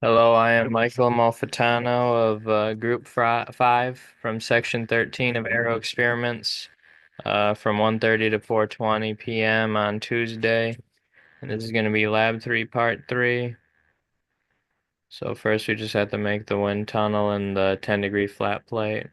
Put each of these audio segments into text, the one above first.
Hello, I am Michael Amalfitano of Group 5 from Section 13 of Aero Experiments from 1:30 to 4:20 p.m. on Tuesday. And this is going to be Lab 3, Part 3. So first we just have to make the wind tunnel and the 10-degree flat plate.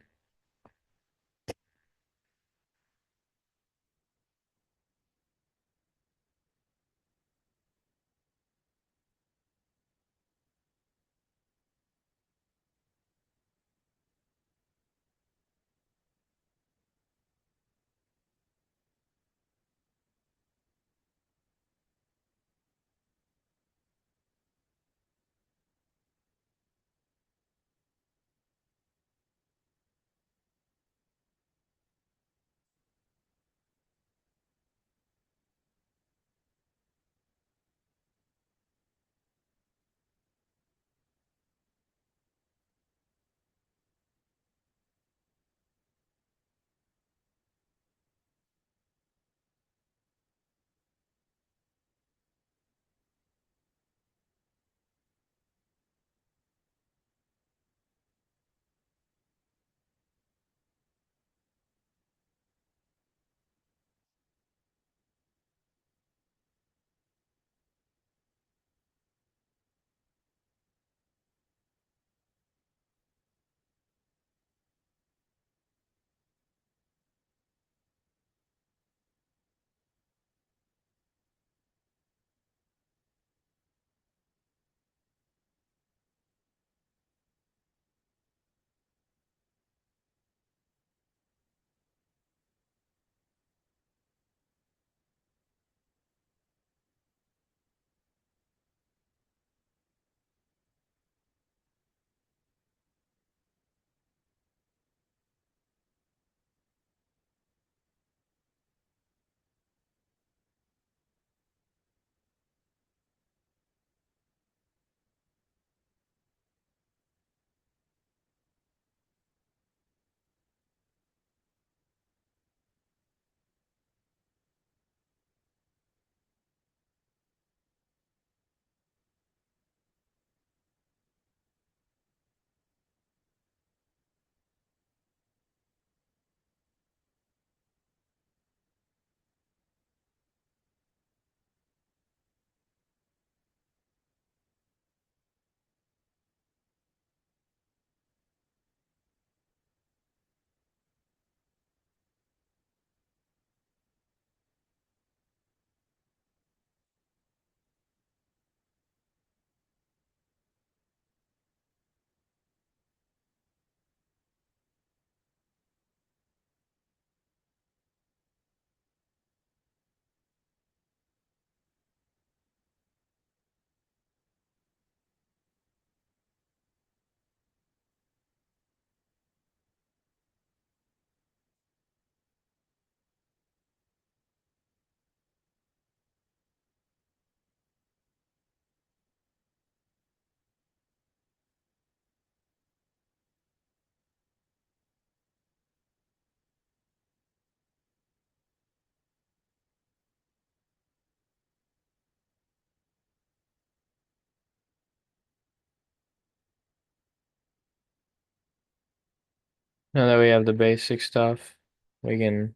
Now that we have the basic stuff, we can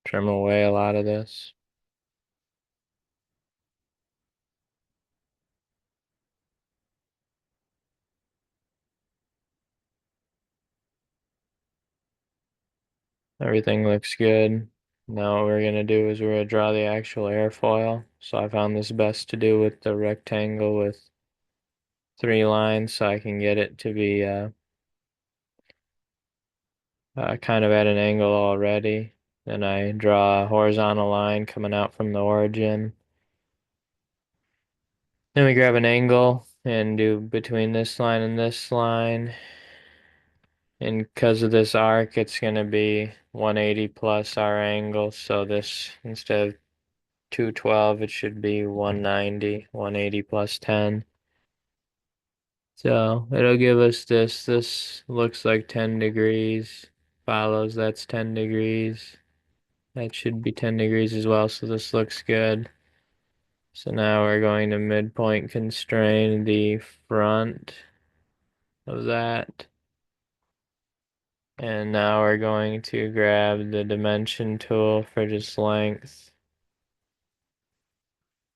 trim away a lot of this. Everything looks good. Now what we're going to do is we're going to draw the actual airfoil. So I found this best to do with the rectangle with 3 lines so I can get it to be kind of at an angle already. Then I draw a horizontal line coming out from the origin. Then we grab an angle and do between this line and this line. And because of this arc, it's going to be 180 plus our angle. So this, instead of 212, it should be 190, 180 plus 10. So it'll give us this. This looks like 10 degrees. Follows, that's 10 degrees. That should be 10 degrees as well, so this looks good. So now we're going to midpoint constrain the front of that. And now we're going to grab the dimension tool for just length.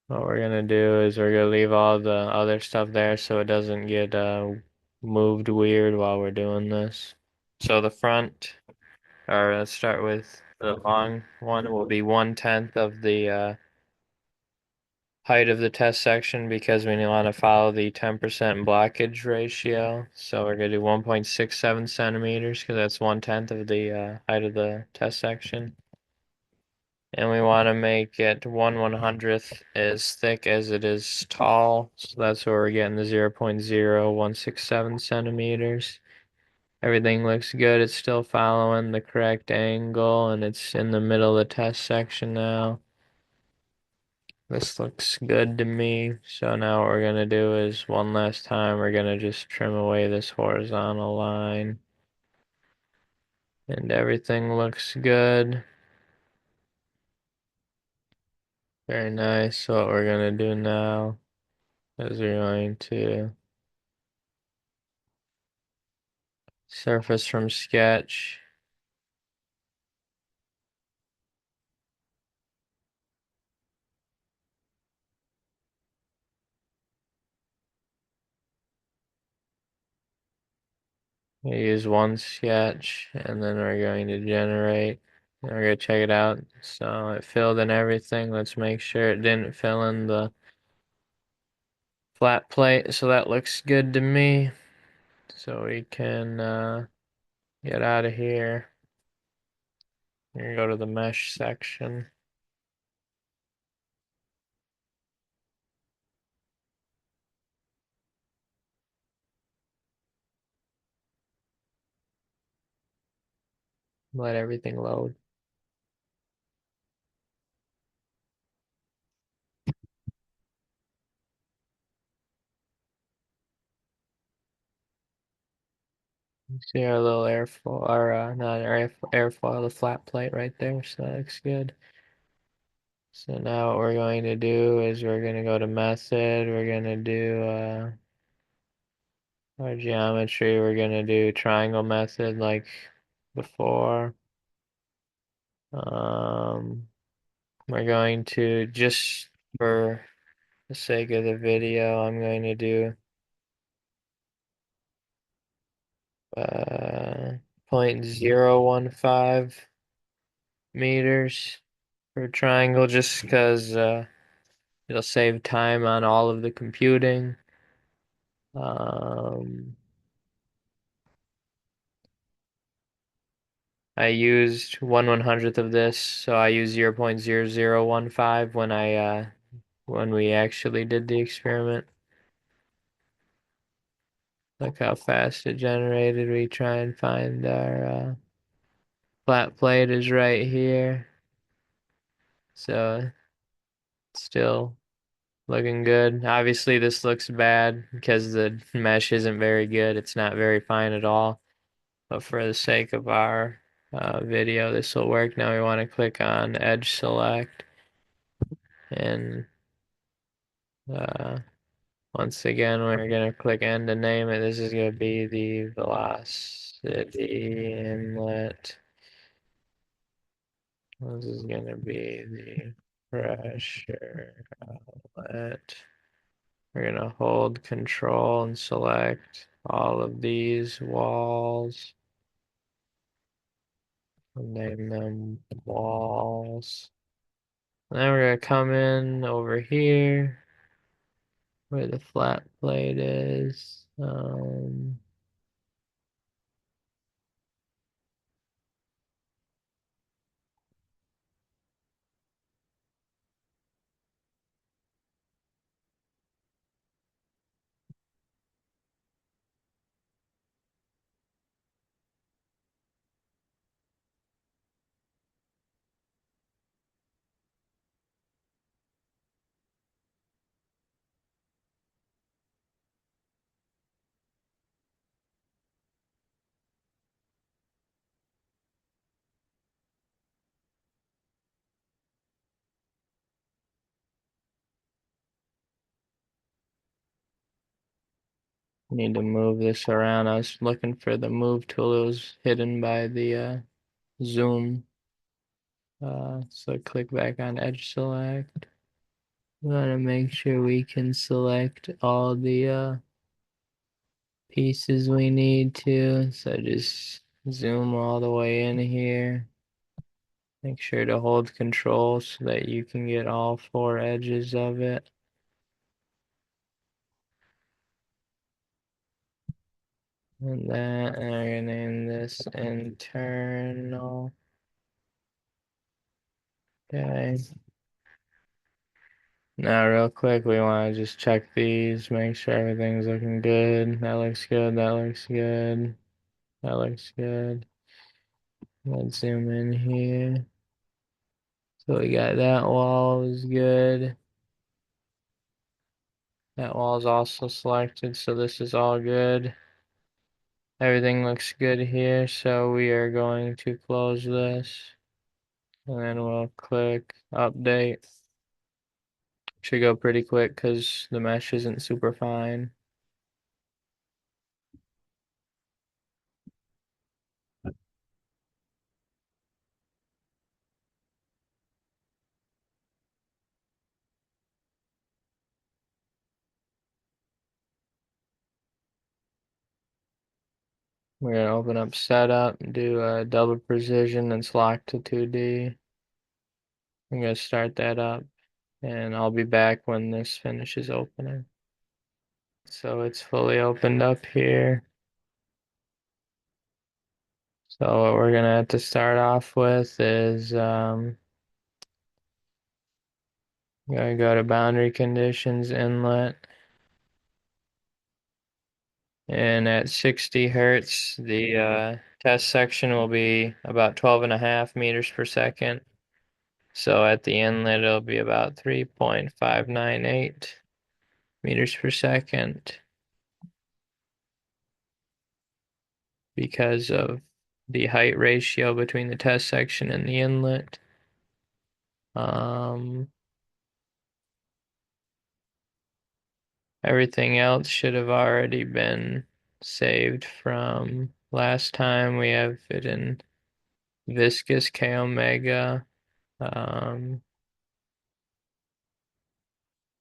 What we're gonna do is we're gonna leave all the other stuff there so it doesn't get moved weird while we're doing this. So the front, or let's start with the long one, will be 1/10 of the height of the test section because we want to follow the 10% blockage ratio. So we're going to do 1.67 centimeters because that's 1/10 of the height of the test section. And we want to make it 1/100th as thick as it is tall. So that's where we're getting the 0.0167 centimeters. Everything looks good. It's still following the correct angle and it's in the middle of the test section now. This looks good to me. So now what we're going to do is one last time, we're going to just trim away this horizontal line. And everything looks good. Very nice. So what we're going to do now is we're going to surface from sketch. We use one sketch and then we're going to generate. And we're going to check it out. So it filled in everything. Let's make sure it didn't fill in the flat plate. So that looks good to me. So we can get out of here. We're gonna go to the mesh section. Let everything load. See our little airfoil, or not airfoil, the flat plate right there. So that looks good. So now what we're going to do is we're gonna go to method. We're gonna do our geometry. We're gonna do triangle method like before. We're going to, just for the sake of the video, I'm going to do 0.015 meters for triangle just because it'll save time on all of the computing. Um, I used 1/100th of this, so I used 0.0015 when we actually did the experiment. Look how fast it generated. We try and find our flat plate is right here. So still looking good. Obviously this looks bad because the mesh isn't very good. It's not very fine at all. But for the sake of our video, this will work. Now we want to click on edge select and once again we're going to click end to name it. This is going to be the velocity inlet. This is going to be the pressure outlet. We're going to hold control and select all of these walls. Name them walls. Then we're going to come in over here where the flat plate is. Need to move this around. I was looking for the move tool. It was hidden by the zoom. So click back on edge select. We want to make sure we can select all the pieces we need to. So just zoom all the way in here. Make sure to hold control so that you can get all four edges of it. And that, and I'm gonna name this internal. Okay. Now, real quick, we want to just check these, make sure everything's looking good. That looks good. That looks good. That looks good. Let's zoom in here. So we got that wall is good. That wall is also selected, so this is all good. Everything looks good here, so we are going to close this. And then we'll click update. Should go pretty quick because the mesh isn't super fine. We're gonna open up setup, do a double precision, and select to 2D. I'm gonna start that up, and I'll be back when this finishes opening. So it's fully opened up here. So what we're gonna have to start off with is gonna go to boundary conditions inlet, and at 60 hertz, the test section will be about 12.5 meters per second. So at the inlet, it'll be about 3.598 meters per second because of the height ratio between the test section and the inlet. Um, Everything else should have already been saved from last time. We have it in viscous K omega.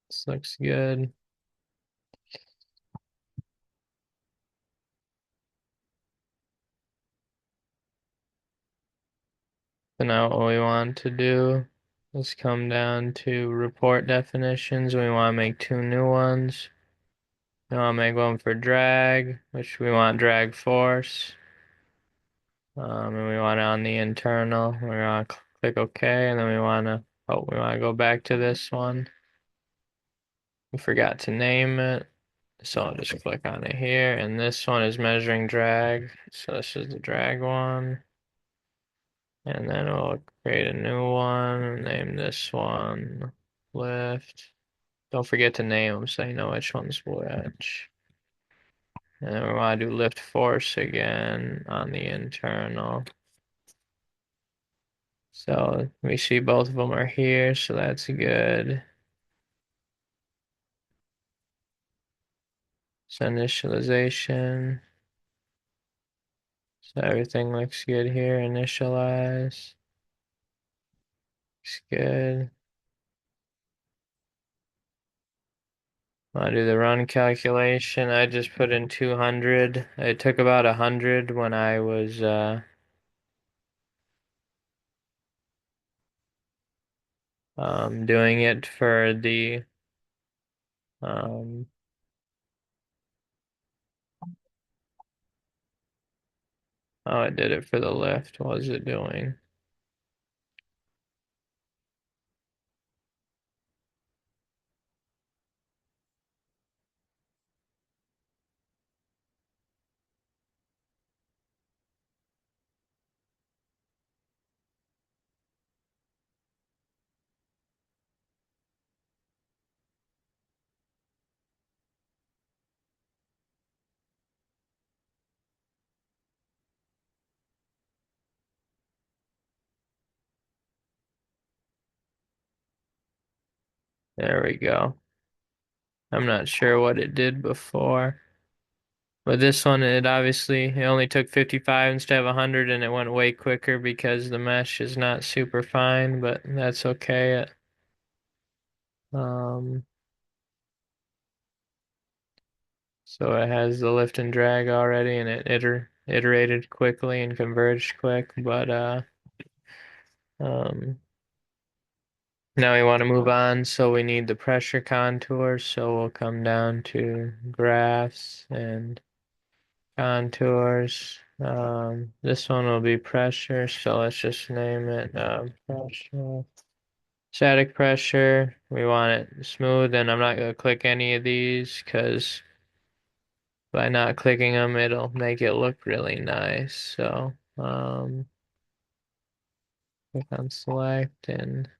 This looks good. So now what we want to do is come down to report definitions. We want to make two new ones. We want to make one for drag, which we want drag force. And we want it on the internal. We want to click OK, and then we want to go back to this one. We forgot to name it, so I'll just click on it here. And this one is measuring drag, so this is the drag one. And then we'll create a new one and name this one lift. Don't forget to name them so you know which one's which. And then we want to do lift force again on the internal. So we see both of them are here, so that's good. So initialization. So everything looks good here. Initialize. Looks good. I'll do the run calculation. I just put in 200. It took about 100 when I was doing it for the um, oh, it did it for the lift. What was it doing? There we go. I'm not sure what it did before. But this one, it only took 55 instead of 100, and it went way quicker because the mesh is not super fine, but that's okay. Um, so it has the lift and drag already, and it iterated quickly and converged quick, but um, now we want to move on, so we need the pressure contours, so we'll come down to graphs and contours. This one will be pressure, so let's just name it pressure. Static pressure. We want it smooth, and I'm not going to click any of these because by not clicking them, it'll make it look really nice. So, click on select, and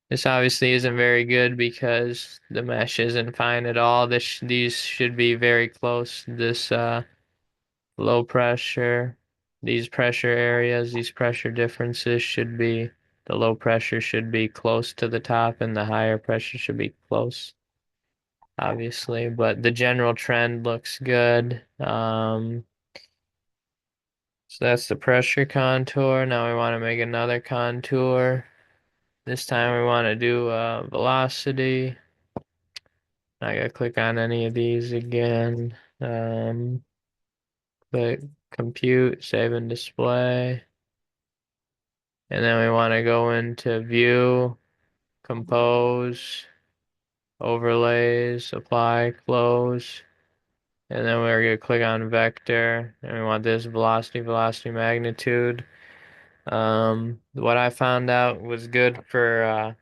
this obviously isn't very good because the mesh isn't fine at all. These should be very close. This low pressure, these pressure areas, these pressure differences should be, the low pressure should be close to the top and the higher pressure should be close, obviously, but the general trend looks good. So that's the pressure contour. Now we want to make another contour. This time we want to do velocity. I gotta click on any of these again. Click compute, save and display. And then we want to go into view, compose, overlays, apply, close. And then we're going to click on vector, and we want this velocity magnitude. What I found out was good for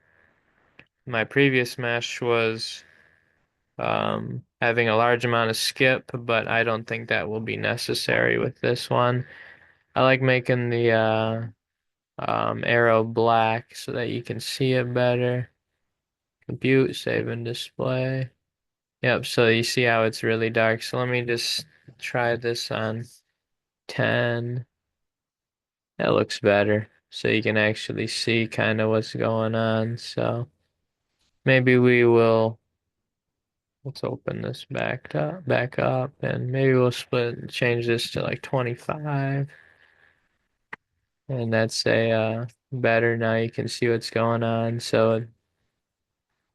my previous mesh was having a large amount of skip, but I don't think that will be necessary with this one. I like making the arrow black so that you can see it better. Compute, save and display. Yep, so you see how it's really dark. So let me just try this on 10. That looks better. So you can actually see kind of what's going on. So maybe let's open this back up, and maybe we'll change this to like 25. And that's a better. Now you can see what's going on. So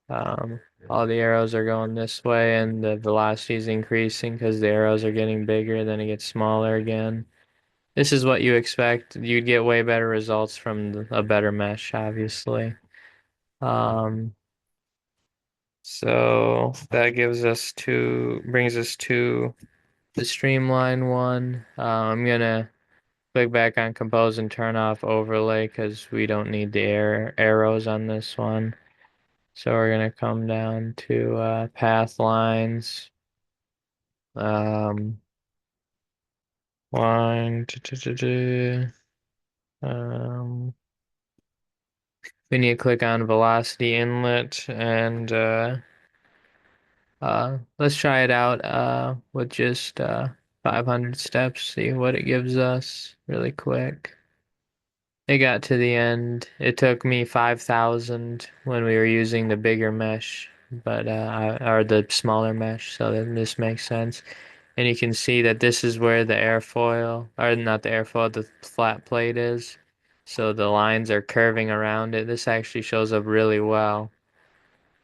um, all the arrows are going this way, and the velocity is increasing because the arrows are getting bigger, then it gets smaller again. This is what you expect. You'd get way better results from a better mesh, obviously. Um, so that brings us to the streamline one. I'm gonna click back on compose and turn off overlay because we don't need the arrows on this one. So we're gonna come down to path lines. Um, line. Um, we need to click on velocity inlet, and let's try it out with just 500 steps, see what it gives us really quick. It got to the end. It took me 5,000 when we were using the bigger mesh, but or the smaller mesh, so then this makes sense. And you can see that this is where the airfoil, or not the airfoil, the flat plate is. So the lines are curving around it. This actually shows up really well.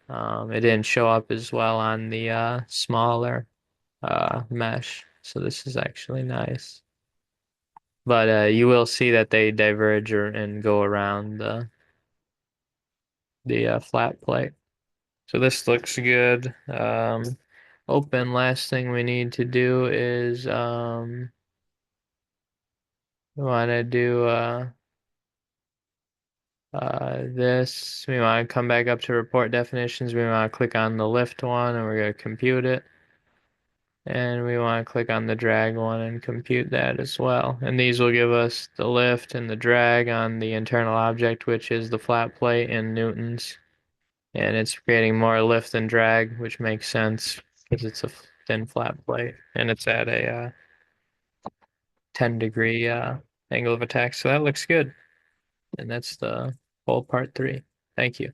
It didn't show up as well on the smaller mesh, so this is actually nice. But you will see that they diverge and go around the flat plate. So this looks good. Open. Last thing we need to do is we want to do this. We want to come back up to report definitions. We want to click on the lift one, and we're going to compute it. And we want to click on the drag one and compute that as well. And these will give us the lift and the drag on the internal object, which is the flat plate in newtons. And it's creating more lift than drag, which makes sense because it's a thin flat plate and it's at a 10-degree angle of attack. So that looks good. And that's the whole part 3. Thank you.